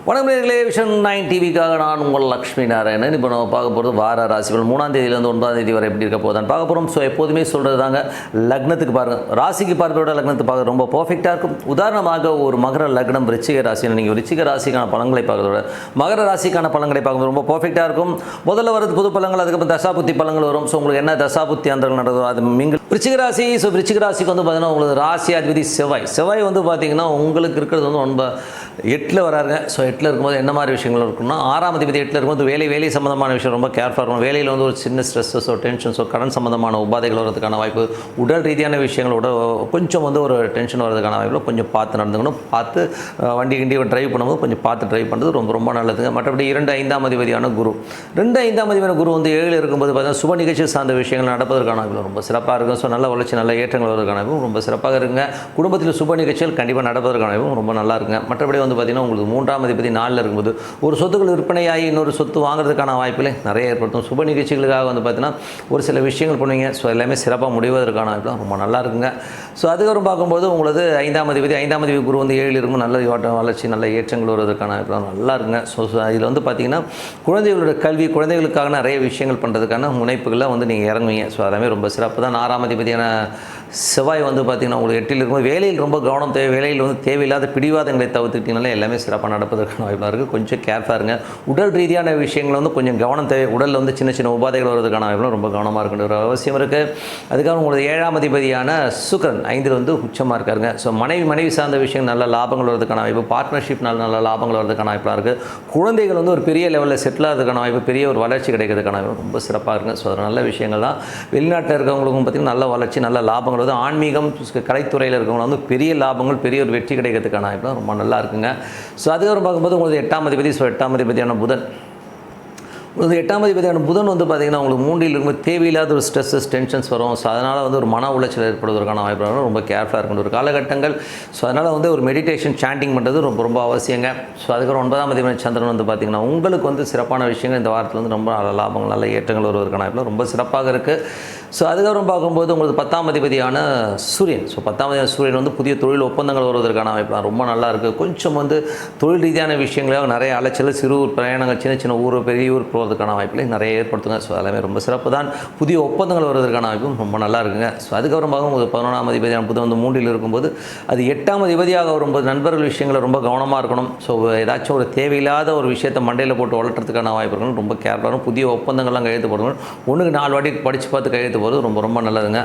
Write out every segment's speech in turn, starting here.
வணக்கம் நேயர்களே, விஷன் 9 டிவிக்காக நான் உங்கள் லக்ஷ்மி நாராயணன். இப்போ நம்ம பார்க்க போகிறது வார ராசிகள் 3ஆம் தேதியிலேருந்து 9ஆம் தேதி வரை எப்படி இருக்க போதான்னு பார்க்க போகிறோம். ஸோ எப்போதுமே சொல்கிறது தாங்க, லக்னத்துக்கு பாருங்கள், ராசிக்கு பார்க்கிறோட லக்னத்துக்கு பார்க்க ரொம்ப பர்ஃபெக்டாக இருக்கும். உதாரணமாக ஒரு மகர லக்னம் விருச்சிக ராசியில் நீங்கள் விருச்சிக ராசிக்கான பலன்களை பார்க்கறதோட மகர ராசிக்கான பலன்களை பார்க்கும்போது ரொம்ப பர்ஃபெக்டாக இருக்கும். முதல்ல வரது பொது பலன்கள், அதுக்கப்புறம் தசாபுத்தி பலன்கள் வரும். ஸோ உங்களுக்கு என்ன தசாபுத்தி அந்த நடந்ததோ அது நீங்கள் விருச்சிக ராசி. ஸோ விருச்சிக ராசிக்கு வந்து பார்த்தீங்கன்னா உங்களுக்கு ராசி அதிபதி செவ்வாய் வந்து பார்த்தீங்கன்னா உங்களுக்கு இருக்கிறது வந்து ரொம்ப 8ல் வராருங்க. ஸோ 8ல் இருக்கும்போது என்ன மாதிரி விஷயங்கள் இருக்குன்னா, 6ஆம் அதிபதி 8ல் இருக்கும்போது வேலை சம்மந்தமான விஷயம் ரொம்ப கேர்ஃபுல்லாக இருக்கும். வேலையில் வந்து ஒரு சின்ன ஸ்ட்ரெஸ்ஸோ டென்ஷன்ஸோ கடன் சம்மந்தமான உபாதைகள் வரதுக்கான வாய்ப்பு, உடல் ரீதியான விஷயங்களோட கொஞ்சம் வந்து ஒரு டென்ஷன் வரதுக்கான வாய்ப்பு, கொஞ்சம் பார்த்து நடந்துக்கணும். பார்த்து வண்டி ட்ரைவ் பண்ணும்போது கொஞ்சம் பார்த்து ட்ரைவ் பண்ணுறது ரொம்ப நல்லதுங்க. மற்றபடி 2 5ஆம் அதிபதியான குரு, 2 5ஆம் அதிபதியான குரு வந்து 7ல் இருக்கும்போது பார்த்தீங்கன்னா சுப நிகழ்ச்சி சார்ந்த விஷயங்கள் நடப்பதற்கான வாய்ப்பு ரொம்ப சிறப்பாக இருக்கும். ஸோ நல்ல வளர்ச்சி, நல்ல ஏற்றங்கள் வருவதற்கான வாய்ப்பு ரொம்ப சிறப்பாக இருக்குங்க. குடும்பத்தில் சுப நிகழ்ச்சிகள் கண்டிப்பாக நடப்பதற்கான வாய்ப்பு ரொம்ப நல்லா இருக்குங்க. மற்றபடி வந்து பார்த்தீங்கன்னா உங்களுக்கு 3ஆம் அதிபதி 4ல் இருக்கும்போது ஒரு சொத்துக்கள் விற்பனையாகி இன்னொரு சொத்து வாங்குறதுக்கான வாய்ப்புகளை நிறைய ஏற்படுத்தும். சுப நிகழ்ச்சிகளுக்காக வந்து பார்த்தீங்கன்னா ஒரு சில விஷயங்கள் பண்ணுவீங்க. ஸோ எல்லாமே சிறப்பாக முடிவதற்கான வாய்ப்புலாம் ரொம்ப நல்லா இருக்குங்க. ஸோ அதுக்கப்புறம் பார்க்கும்போது உங்களுக்கு 5ஆம் அதிபதி குரு வந்து 7ல் இருக்கும். நல்ல வளர்ச்சி, நல்ல ஏற்றங்கள் வருவதற்கான வாய்ப்புலாம் நல்லா இருக்குங்க. ஸோ இதில் வந்து பார்த்தீங்கன்னா குழந்தைகளோட கல்வி, குழந்தைகளுக்காக நிறைய விஷயங்கள் பண்ணுறதுக்கான முனைப்புகளை வந்து நீங்கள் இறங்குவீங்க. ஸோ எல்லாமே ரொம்ப சிறப்பு தான். 6ஆம் அதிபதியான செவ்வாய் வந்து பார்த்திங்கன்னா உங்களுக்கு 8ல் இருக்கும்போது வேலையில் ரொம்ப கவனம் தேவை. வேலையில் வந்து தேவையில்லாத பிடிவாதங்களை தவிர்த்துக்கிட்டீங்கனாலே எல்லாமே சிறப்பாக நடப்பதற்கான வாய்ப்பாக இருக்குது. கொஞ்சம் கேர்ஃபுல்லாக இருங்க. உடல் ரீதியான விஷயங்கள் வந்து கொஞ்சம் கவனம் தேவை. உடலில் வந்து சின்ன உபாதைகள் வருவதற்கான வாய்ப்புலாம் ரொம்ப கவனமாக இருக்கின்ற ஒரு அவசியம் இருக்குது. அதுக்காக உங்களுக்கு 7ஆம் அதிபதியான சுக்கிரன் 5ல் வந்து உச்சமாக இருக்காருங்க. ஸோ மனைவி சார்ந்த விஷயம் நல்ல லாபங்கள் வருவதற்கான வாய்ப்பு, பார்ட்னர்ஷிப் நல்ல லாபங்கள் வருவதற்கான வாய்ப்பாக இருக்குது. குழந்தைகள் வந்து ஒரு பெரிய லெவலில் செட்டில் ஆகிறதுக்கான வாய்ப்பு, பெரிய ஒரு வளர்ச்சி கிடைக்கிறதுக்கான வாய்ப்பு ரொம்ப சிறப்பாக இருக்குங்க. ஸோ அது நல்ல விஷயங்கள் தான். வெளிநாட்டில் இருக்கிறவங்களுக்கும் பார்த்திங்கன்னா நல்ல வளர்ச்சி, நல்ல லாபங்கள் வந்து ஆன்மீகம் கலைத்துறையில் இருக்கவங்க வந்து பெரிய லாபங்கள், பெரிய ஒரு வெற்றி கிடைக்கிறதுக்கான வாய்ப்புலாம் ரொம்ப நல்லா இருக்குங்க. ஸோ அதுக்கப்புறம் பார்க்கும்போது உங்களுக்கு 8ஆம் அதிபதி, ஸோ 8ஆம் அதிபதியான புதன், உங்களுக்கு 8ஆம் அதிபதியான புதன் வந்து பார்த்திங்கன்னா உங்களுக்கு 3ல் இருக்கும்போது தேவையில்லாத ஒரு ஸ்ட்ரெஸ்ஸஸ் டென்ஷன்ஸ் வரும். ஸோ அதனால் வந்து ஒரு மன உளைச்சல் ஏற்படுவதற்கான வாய்ப்பு ரொம்ப கேர்ஃபுல்லாக இருக்கணும் ஒரு காலகட்டங்கள். ஸோ அதனால் வந்து ஒரு மெடிடேஷன் சாண்டிங் பண்ணுறது ரொம்ப அவசியங்க. ஸோ அதுக்கப்புறம் 9ஆம் அதிபதி சந்திரன் வந்து பார்த்திங்கன்னா உங்களுக்கு வந்து சிறப்பான விஷயங்கள் இந்த வாரத்தில் வந்து ரொம்ப நல்ல லாபங்கள், நல்ல ஏற்றங்கள் வருவதற்கான வாய்ப்புலாம் ரொம்ப சிறப்பாக இருக்குது. ஸோ அதுக்கப்புறம் பார்க்கும்போது உங்களுக்கு 10ஆம் அதிபதியான சூரியன், ஸோ 10ஆம் அதிபதியான சூரியன் வந்து புதிய தொழில் ஒப்பந்தங்கள் வருவதற்கான வாய்ப்புலாம் ரொம்ப நல்லா இருக்குது. கொஞ்சம் வந்து தொழில் ரீதியான விஷயங்களாக நிறைய அலைச்சல், சிறு ஊர் பிரயாணங்கள், சின்ன ஊர், பெரிய ஊர் போகிறதுக்கான வாய்ப்புகளை நிறைய ஏற்படுத்துங்க. ஸோ எல்லாமே ரொம்ப சிறப்பு தான். புதிய ஒப்பந்தங்கள் வருவதற்கான வாய்ப்பும் ரொம்ப நல்லா இருக்குங்க. ஸோ அதுக்கப்புறம் பார்க்கும்போது 11ஆம் அதிபதியான புதன் வந்து 3ல் இருக்கும்போது அது 8ஆம் அதிபதியாக வரும்போது நண்பர்கள் விஷயங்களை ரொம்ப கவனமாக இருக்கணும். ஸோ ஏதாச்சும் ஒரு தேவையில்லாத ஒரு விஷயத்தை மண்டையில் போட்டு வளர்த்துறதுக்கான வாய்ப்பு இருக்கணும். ரொம்ப கேர்ஃபுல்லாக புதிய ஒப்பந்தங்கள்லாம் கையெழுத்து போடணும். 1க்கு 4 வாட்டி படித்து பார்த்து கையெழுத்து போகிறது ரொம்ப நல்லதுங்க.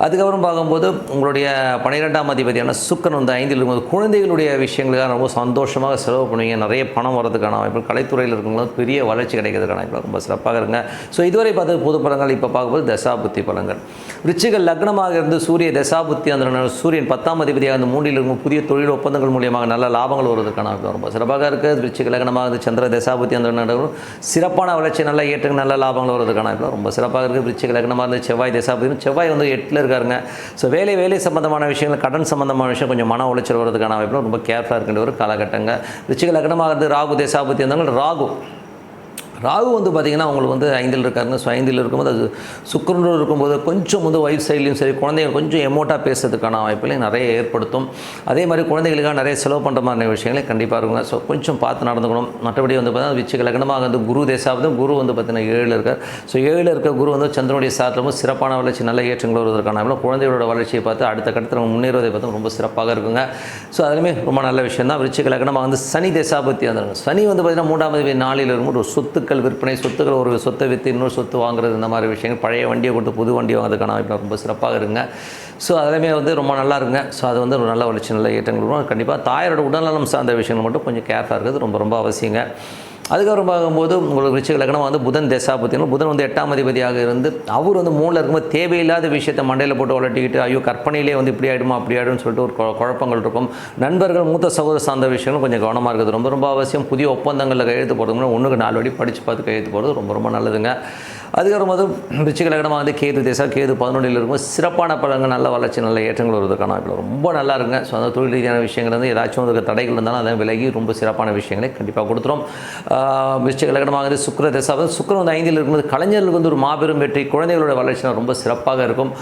அதுக்கப்புறம் பார்க்கும்போது உங்களுடைய 12ஆம் அதிபதியான சுக்கிரன் வந்து 5ல் இருக்கும்போது குழந்தைகளுடைய விஷயங்களுக்காக ரொம்ப சந்தோஷமாக செலவு பண்ணுவீங்க. நிறைய பணம் வரதுக்கான வாய்ப்பு, கலைத்துறையில் இருக்கிறவங்களும் பெரிய வளர்ச்சி கிடைக்கிறதுக்கான வாய்ப்பு ரொம்ப சிறப்பாக இருங்க. ஸோ இதுவரை பார்த்து பொது பலன்கள். இப்போ பார்க்கும்போது தசாபுத்தி பலன்கள். விருச்சிக லக்னமாக இருந்து சூரிய தசாபுத்தி அந்த சூரியன் 10ஆம் அதிபதியாக அந்த 3ல் இருக்கும் புதிய தொழில் ஒப்பந்தங்கள் மூலியமாக நல்ல லாபங்கள் வருவதற்கான வாய்ப்பு ரொம்ப சிறப்பாக இருக்குது. விருச்சிக லக்னமாக இருந்து சந்திர தசாபுத்தி அந்த சிறப்பான வளர்ச்சி, நல்ல ஏற்றங்கள், நல்ல லாபங்கள் வருவதற்கான வாய்ப்பு ரொம்ப சிறப்பாக இருக்குது. விருச்சிக லக்னமாக இருந்து செவ்வாய் தசாபுத்தி, செவ்வாய் வந்து 8ல் இருக்காருங்க. ஸோ வேலை சம்பந்தமான விஷயங்கள், கடன் சம்பந்தமான விஷயம் கொஞ்சம் மன உளைச்சல் வருவதற்கான வாய்ப்பு ரொம்ப கேர்ஃபுல்லாக இருக்கின்ற ஒரு காலகட்டங்க. விருச்சிக லக்னமாக இருந்து ராகு தசாபுத்தி இருந்தாங்க. ராகு வந்து பார்த்திங்கன்னா உங்களுக்கு வந்து 5ல் இருக்காருங்க. ஸோ 5ல் இருக்கும்போது அது சுக்கிரனோடு இருக்கும்போது கொஞ்சம் வந்து ஒய்ஃப் சைட்லையும் சரி குழந்தைகள் கொஞ்சம் எமோட்டாக பேசுறதுக்கான வாய்ப்புகளையும் நிறைய ஏற்படுத்தும். அதே மாதிரி குழந்தைகளுக்காக நிறைய செலவு பண்ணுற மாதிரி விஷயங்களே கண்டிப்பாக இருக்குங்க. ஸோ கொஞ்சம் பார்த்து நடந்துக்கணும். மற்றபடி வந்து பார்த்தீங்கன்னா விருச்சிக லக்னமாக வந்து குரு தசாபுத்தி, குரு வந்து பார்த்திங்கன்னா 7ல் இருக்கார். ஸோ 7ல் இருக்க குரு வந்து சந்திரனுடைய சாத்திரமும் சிறப்பான வளர்ச்சி, நல்ல ஏற்றங்கள் வருவதற்கான வாய்ப்பு, குழந்தைகளோட வளர்ச்சியை பார்த்து அடுத்த கட்டத்தில் முன்னேறுவதை பார்த்து ரொம்ப சிறப்பாக இருக்குங்க. ஸோ அதுலேயுமே ரொம்ப நல்ல விஷயம் தான். விருச்சிக லக்னமாக வந்து சனி தசாபுத்தி வந்துருங்க. சனி வந்து பார்த்திங்கன்னா 3ஆம் அதிபதி 4ல் இருக்கும்போது ஒரு சொத்துக்கள் விற்பனை, சொத்துக்கள் ஒரு சொத்தை விற்று இன்னொரு சொத்து வாங்குறது, இந்த மாதிரி விஷயங்கள், பழைய வண்டியை கொடுத்து புது வண்டி வாங்குறதுக்கான வாய்ப்பு ரொம்ப சிறப்பாக இருங்க. ஸோ அதுலேயுமே வந்து ரொம்ப நல்லா இருக்குங்க. ஸோ அது வந்து ஒரு நல்ல வளர்ச்சி, நல்ல ஏற்றங்கள் வரும். கண்டிப்பாக தாயோட உடல்நலம் சார்ந்த விஷயங்கள் மட்டும் கொஞ்சம் கேர்ஃபுல்லாக இருக்கிறது ரொம்ப அவசியங்க. அதுக்கப்புறம் பார்க்கும்போது உங்களுக்கு விருச்சிக லக்னம் வந்து புதன் தசாபுத்தினும் புதன் வந்து 8ஆம் அதிபதியாக இருந்து அவர் வந்து 3ல் இருக்கும்போது தேவையில்லாத விஷயத்தை மண்டையில் போட்டு வளர்த்திக்கிட்டு ஐயோ கற்பனையிலே வந்து இப்படி ஆகிடுமா அப்படி ஆகிடும்னு சொல்லிட்டு ஒரு குழப்பங்கள் இருக்கும். நண்பர்கள், மூத்த சகோதர சார்ந்த விஷயங்களும் கொஞ்சம் கவனமாக இருக்கிறது ரொம்ப அவசியம். புதிய ஒப்பந்தங்களில் கையெழுத்து போடுறதுக்கு 1க்கு 4 வாட்டி படித்து பார்த்து கையெழுத்து போடுறது ரொம்ப நல்லதுங்க. அதுக்கப்புறம் வந்து விருச்சிக லக்னமாக வந்து கேது திசை, கேது 11 இருக்கும். சிறப்பான பலன்கள், நல்ல வளர்ச்சி, நல்ல ஏற்றங்கள் வருவதற்கான இப்போ ரொம்ப நல்லா இருங்க. ஸோ அந்த தொழில் ரீதியான விஷயங்கள் வந்து ஏதாச்சும் ஒரு தடைகள் இருந்தாலும் அதை விலகி ரொம்ப சிறப்பான விஷயங்களை கண்டிப்பாக கொடுத்துரும். விருச்சிக லக்னமாக வந்து சுக்கிர திசை, சுக்கிரன் வந்து 5 இருக்கும்போது கலைஞர்களுக்கு வந்து ஒரு மாபெரும் வெற்றி, குழந்தைகளோட வளர்ச்சி ரொம்ப சிறப்பாக இருக்கும்.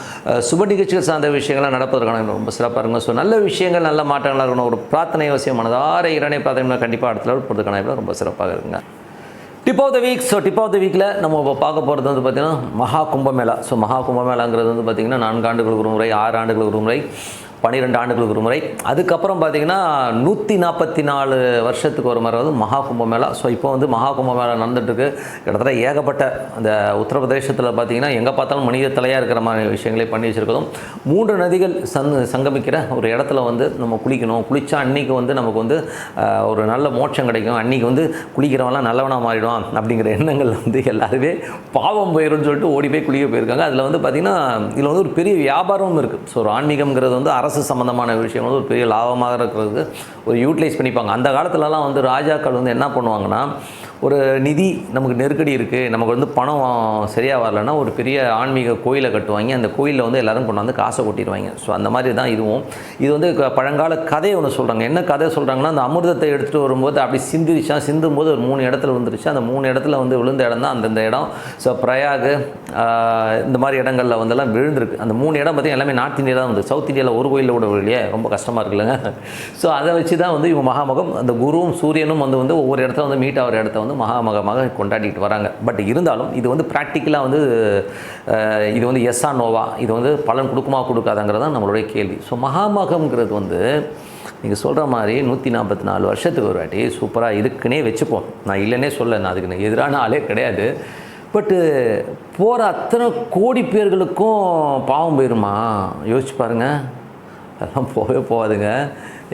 சுப நிகழ்ச்சிகள் சார்ந்த விஷயங்கள்லாம் நடப்பதற்கான ரொம்ப சிறப்பாக இருக்கும். ஸோ நல்ல விஷயங்கள், நல்ல மாற்றங்களாக இருக்கணும். ஒரு பிரார்த்தனை அவசியம், மனதார இறைவனை பிரார்த்தனை கண்டிப்பாக அடுத்த லெவல் போகிறதுக்கான ரொம்ப சிறப்பாக இருக்குங்க. Tip of the week. So tip of the வீக்கில் நம்ம இப்போ பார்க்க போகிறது வந்து பார்த்திங்கன்னா மகா கும்பமேளா. ஸோ மகா கும்பமேளாங்கிறது வந்து பார்த்திங்கன்னா 4 ஆண்டுகளுக்கு ஒரு முறை, 6 ஆண்டுகளுக்கு ஒரு முறை, 12 ஆண்டுகளுக்கு ஒரு முறை. அதுக்கப்புறம் பார்த்திங்கன்னா 144 வருஷத்துக்கு ஒரு முறை வந்து மகா கும்பமேளா. ஸோ இப்போ வந்து மகா கும்பமேளா நடந்துட்டுருக்கு. கிட்டத்தட்ட ஏகப்பட்ட அந்த உத்தரப்பிரதேசத்தில் பார்த்திங்கன்னா எங்கே பார்த்தாலும் மனித தலையாக இருக்கிற மாதிரி விஷயங்களே பண்ணி வச்சுருக்கதும். 3 நதிகள் சங்கமிக்கிற ஒரு இடத்துல வந்து நம்ம குளிக்கணும். குளித்தா அன்றைக்கி வந்து நமக்கு வந்து ஒரு நல்ல மோட்சம் கிடைக்கும். அன்றைக்கி வந்து குளிக்கிறவங்களாம் நல்லவனாக மாறிடுவான் அப்படிங்கிற எண்ணங்கள் வந்து எல்லாருமே பாவம் போயிடும்னு சொல்லிட்டு ஓடி போய் குளிக்க போயிருக்காங்க. அதில் வந்து பார்த்திங்கன்னா இதில் வந்து ஒரு பெரிய வியாபாரமும் இருக்குது. ஸோ ஒரு ஆன்மீகம்ங்கிறது வந்து அரசு சம்பந்தமான விஷயம் வந்து ஒரு பெரிய லாபமாக இருக்கிறதுக்கு ஒரு யூட்டிலைஸ் பண்ணிப்பாங்க. அந்த காலத்துலலாம் வந்து ராஜாக்கள் வந்து என்ன பண்ணுவாங்கன்னா, ஒரு நிதி நமக்கு நெருக்கடி இருக்குது, நமக்கு வந்து பணம் சரியாக வரலன்னா ஒரு பெரிய ஆன்மீக கோயிலை கட்டுவாங்க. அந்த கோயிலில் வந்து எல்லோரும் கொண்டாந்து காசை கொட்டிடுவாங்க. ஸோ அந்த மாதிரி தான் இதுவும். இது வந்து பழங்கால கதை ஒன்று சொல்கிறாங்க. என்ன கதை சொல்கிறாங்கன்னா, அந்த அமிர்தத்தை எடுத்துகிட்டு வரும்போது அப்படி சிந்தும் போது ஒரு 3 இடத்துல விழுந்துருச்சு. அந்த 3 இடத்துல வந்து விழுந்த இடம் தான் அந்தந்த இடம். ஸோ பிரயாக் இந்த மாதிரி இடங்களில் வந்தெல்லாம் விழுந்திருக்கு. அந்த 3 இடம் பார்த்திங்கன்னா எல்லாமே நார்த் இந்தியா தான் வந்து. சவுத் இந்தியாவில் ஒரு கோயிலில் கூட இல்லையே, ரொம்ப கஷ்டமாக இருக்குல்லங்க. ஸோ அதை வச்சு தான் வந்து இவங்க மகாமகம், அந்த குருவும் சூரியனும் வந்து ஒவ்வொரு இடத்துல வந்து மீட் ஆகிற இடத்த வந்து மகாமகமாக கொண்டாடிட்டு வராங்க. பட் இருந்தாலும் இது வந்து ப்ராக்டிக்கலாக வந்து இது வந்து எஸ்ஸா நோவா, இது வந்து பலன் கொடுக்குமா கொடுக்காதங்கிறது தான் நம்மளுடைய கேள்வி. ஸோ மகாமகம்ங்கிறது வந்து நீங்கள் சொல்கிற மாதிரி 144 வருஷத்துக்கு ஒரு வாட்டி சூப்பராக இருக்குன்னே வச்சுப்போம். நான் இல்லைன்னே சொல்ல, நான் அதுக்கு எதிரான ஆளே கிடையாது. பட்டு போகிற அத்தனை கோடி பேர்களுக்கும் பாவம் போயிருமா? யோசிச்சு பாருங்கள். அதெல்லாம் போகவே போகாதுங்க.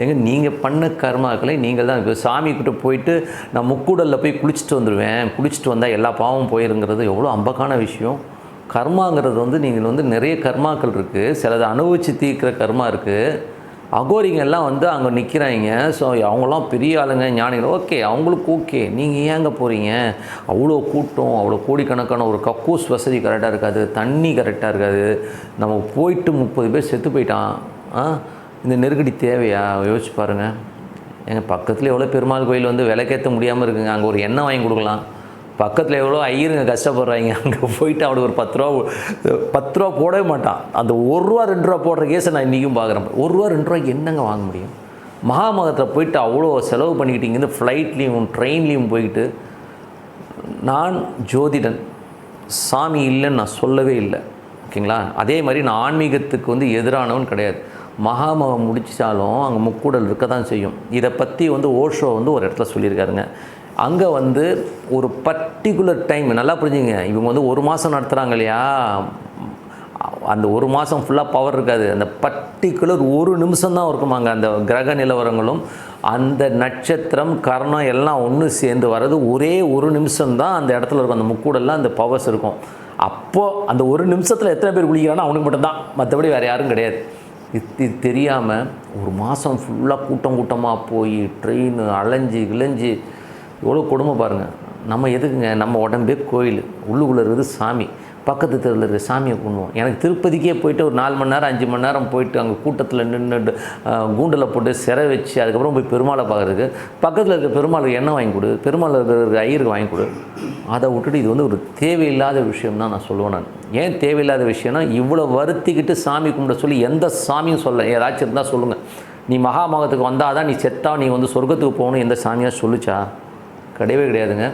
ஏங்க நீங்கள் பண்ண கர்மாக்களை நீங்கள் தான். இப்போ சாமிக்கிட்ட போயிட்டு நான் முக்கூடலில் போய் குளிச்சுட்டு வந்துடுவேன், குளிச்சுட்டு வந்தால் எல்லா பாவமும் போயிருங்கிறது எவ்வளோ அம்பக்கான விஷயம். கர்மாங்கிறது வந்து நீங்கள் வந்து நிறைய கர்மாக்கள் இருக்குது. சிலதை அனுபவித்து தீர்க்கிற கர்மா இருக்குது. அகோரிங்க எல்லாம் வந்து அங்கே நிற்கிறாங்க. ஸோ அவங்களாம் பெரிய ஆளுங்க, ஞானிகள். ஓகே, அவங்களுக்கு ஓகே. நீங்கள் ஏங்க போகிறீங்க? அவ்வளோ கூட்டம், அவ்வளோ கோடிக்கணக்கான ஒரு கக்கூஸ் வசதி கரெக்டாக இருக்காது, தண்ணி கரெக்டாக இருக்காது. நம்ம போயிட்டு 30 பேர் செத்து போயிட்டான். இந்த நெருக்கடி தேவையா? யோசிச்சு பாருங்கள். எங்கள் பக்கத்தில் எவ்வளோ பெருமாள் கோயில் வந்து விலைக்கேற்ற முடியாமல் இருக்குங்க. அங்கே ஒரு எண்ணெய் வாங்கி கொடுக்கலாம். பக்கத்தில் எவ்வளோ ஐயருங்க கஷ்டப்படுறாங்க. அங்கே போயிட்டு அவனுக்கு ஒரு 10 ரூபா போடவே மாட்டான். அந்த 1 ரூபா 2 ரூபா போடுற கேஸை நான் இன்றைக்கும் பார்க்குறேன். 1 ரூபா 2 ரூபாய்க்கு என்னங்க வாங்க முடியும்? மகாமகத்தில் போயிட்டு அவ்வளோ செலவு பண்ணிக்கிட்டீங்க. இந்த ஃப்ளைட்லேயும் ட்ரெயின்லேயும் போயிட்டு. நான் ஜோதிடன், சாமி இல்லைன்னு நான் சொல்லவே இல்லை, ஓகேங்களா? அதே மாதிரி நான் ஆன்மீகத்துக்கு வந்து எதிரானவன் கிடையாது. மகாமகம் முடிச்சாலும் அங்கே முக்கூடல் இருக்க தான் செய்யும். இதை பற்றி வந்து ஓஷோ வந்து ஒரு இடத்துல சொல்லியிருக்காருங்க. அங்கே வந்து ஒரு பர்டிகுலர் டைம், நல்லா புரிஞ்சுங்க, இவங்க வந்து 1 மாதம் நடத்துகிறாங்க இல்லையா, அந்த 1 மாதம் ஃபுல்லாக பவர் இருக்காது. அந்த பர்டிகுலர் 1 நிமிஷம் தான் இருக்குமாங்க. அந்த கிரக நிலவரங்களும் அந்த நட்சத்திரம் கரணம் எல்லாம் ஒன்று சேர்ந்து வர்றது ஒரே 1 நிமிஷம்தான் அந்த இடத்துல இருக்கும். அந்த முக்கூடெல்லாம் அந்த பவர்ஸ் இருக்கும். அப்போது அந்த 1 நிமிஷத்தில் எத்தனை பேர் குளிக்கிறானோ அவனுக்கு மட்டும்தான், மற்றபடி வேறு யாரும் கிடையாது. இது தெரியாமல் 1 மாதம் ஃபுல்லாக கூட்டமாக போய் ட்ரெயின் அலைஞ்சி கிளைஞ்சி எவ்வளோ கொடுமை பாருங்கள். நம்ம எதுக்குங்க? நம்ம உடம்பே கோயில், உள்ளுக்குள்ளே இருக்குது சாமி. பக்கத்து தெருவில் இருக்கிற சாமியை கும்பிடுவோம். எனக்கு திருப்பதிக்கே போயிட்டு ஒரு 4 மணி நேரம் 5 மணி நேரம் போயிட்டு அங்கே கூட்டத்தில் நின்று கூண்டில் போட்டு சிறை வச்சு அதுக்கப்புறம் போய் பெருமாளை பார்க்குறதுக்கு பக்கத்தில் இருக்க பெருமாளுக்கு எண்ணெய் வாங்கி கொடு, பெருமாள் இருக்கிற ஐயருக்கு வாங்கி கொடு. அதை விட்டுட்டு இது வந்து ஒரு தேவையில்லாத விஷயம் தான் நான் சொல்லுவேன். நான் ஏன் தேவையில்லாத விஷயம்னா, இவ்வளோ வருத்திக்கிட்டு சாமி கும்பிட சொல்லி எந்த சாமியும் சொல்ல. ஏதாச்சும் இருந்தால் சொல்லுங்கள். நீ மகாமகத்துக்கு வந்தால் தான் நீ செத்தா நீ வந்து சொர்க்கத்துக்கு போகணும் எந்த சாமியாக சொல்லிச்சா? கிடையவே கிடையாதுங்க.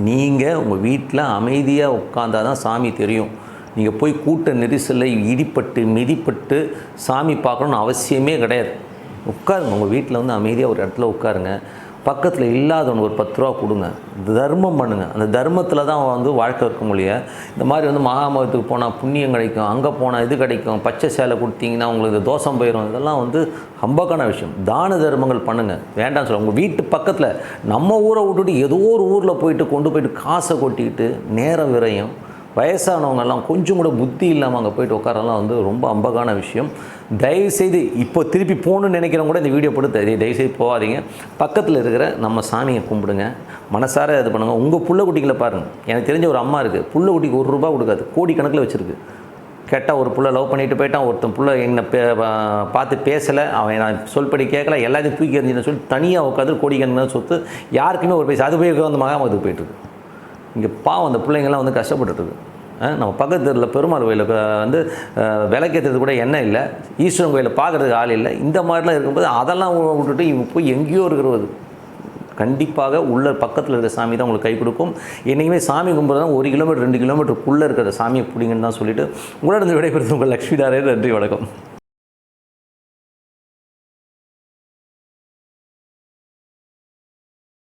நீங்கள் உங்கள் வீட்டில் அமைதியாக உட்காந்தா தான் சாமி தெரியும். நீங்கள் போய் கூட்ட நெரிசலில் இடிப்பட்டு மிதிப்பட்டு சாமி பார்க்கணுன்னு அவசியமே கிடையாது. உட்காருங்க, உங்கள் வீட்டில் வந்து அமைதியாக ஒரு இடத்துல உட்காருங்க. பக்கத்தில் இல்லாதவனுக்கு ஒரு 10 ரூபா கொடுங்க, தர்மம் பண்ணுங்கள். அந்த தர்மத்தில் தான் வந்து வாழ்க்கை இருக்க முடியும். இந்த மாதிரி வந்து மகாமகத்துக்கு போனால் புண்ணியம் கிடைக்கும், அங்கே போனால் இது கிடைக்கும், பச்சை சேலை கொடுத்தீங்கன்னா உங்களுக்கு தோஷம் போயிடும். இதெல்லாம் வந்து ஹம்பக்கான விஷயம். தான தர்மங்கள் பண்ணுங்கள், வேண்டாம்னு சொல்ல. உங்கள் வீட்டு பக்கத்தில் நம்ம ஊரை விட்டுட்டு ஏதோ ஒரு ஊரில் போயிட்டு கொண்டு போயிட்டு காசை கொட்டிக்கிட்டு நேரம் விரையும் வயசானவங்கெல்லாம் கொஞ்சம் கூட புத்தி இல்லாமல் அங்கே போயிட்டு உட்காரலாம் வந்து ரொம்ப அம்பகான விஷயம். தயவுசெய்து இப்போ திருப்பி போகணுன்னு நினைக்கிறவங்க கூட இந்த வீடியோ போட்டு தயவுசெய்து போகாதீங்க. பக்கத்தில் இருக்கிற நம்ம சாமியை கும்பிடுங்க, மனசார இது பண்ணுங்கள். உங்கள் புள்ள குட்டிகளை பாருங்கள். எனக்கு தெரிஞ்ச ஒரு அம்மா இருக்குது, புள்ள குட்டிக்கு ₹1 கொடுக்காது, கோடிக்கணக்கில் வச்சுருக்கு. கேட்டால் ஒரு புள்ள லவ் பண்ணிட்டு போயிட்டான், ஒருத்தன் புள்ள என்னை பார்த்து பேசலை, அவன் நான் சொல்படி கேட்கல, எல்லாத்தையும் தூக்கி எறிஞ்சுன்னு சொல்லி தனியாக உட்காந்து கோடிக்கணக்கில் சொத்து யாருக்குமே ஒரு பைசா அது போய் அந்த மகாமத்துக்கு போயிட்டுருக்கு. இங்கே பாவம் அந்த பிள்ளைங்கள்லாம் வந்து கஷ்டப்பட்டுருக்கு. நம்ம பக்கத்து தெருவில் பெருமாள் கோயிலுக்கு வந்து விளக்கேற்றது கூட எண்ணெய் இல்லை, ஈஸ்வரன் கோயிலில் பார்க்குறதுக்கு ஆள் இல்லை. இந்த மாதிரிலாம் இருக்கும்போது அதெல்லாம் விட்டுட்டு இவங்க போய் எங்கேயோ இருக்கிறது. கண்டிப்பாக உள்ள பக்கத்தில் இருக்கிற சாமி தான் உங்களுக்கு கை கொடுக்கும். என்றைக்குமே சாமி கும்பிட்றதான் 1 கிலோமீட்டர் 2 கிலோமீட்டருக்குள்ளே இருக்கிற சாமியை பிடிங்கன்னு தான் சொல்லிவிட்டு உங்களிடம் விடைபெறுவது உங்கள் லக்ஷ்மி நாராயணன். நன்றி, வணக்கம்.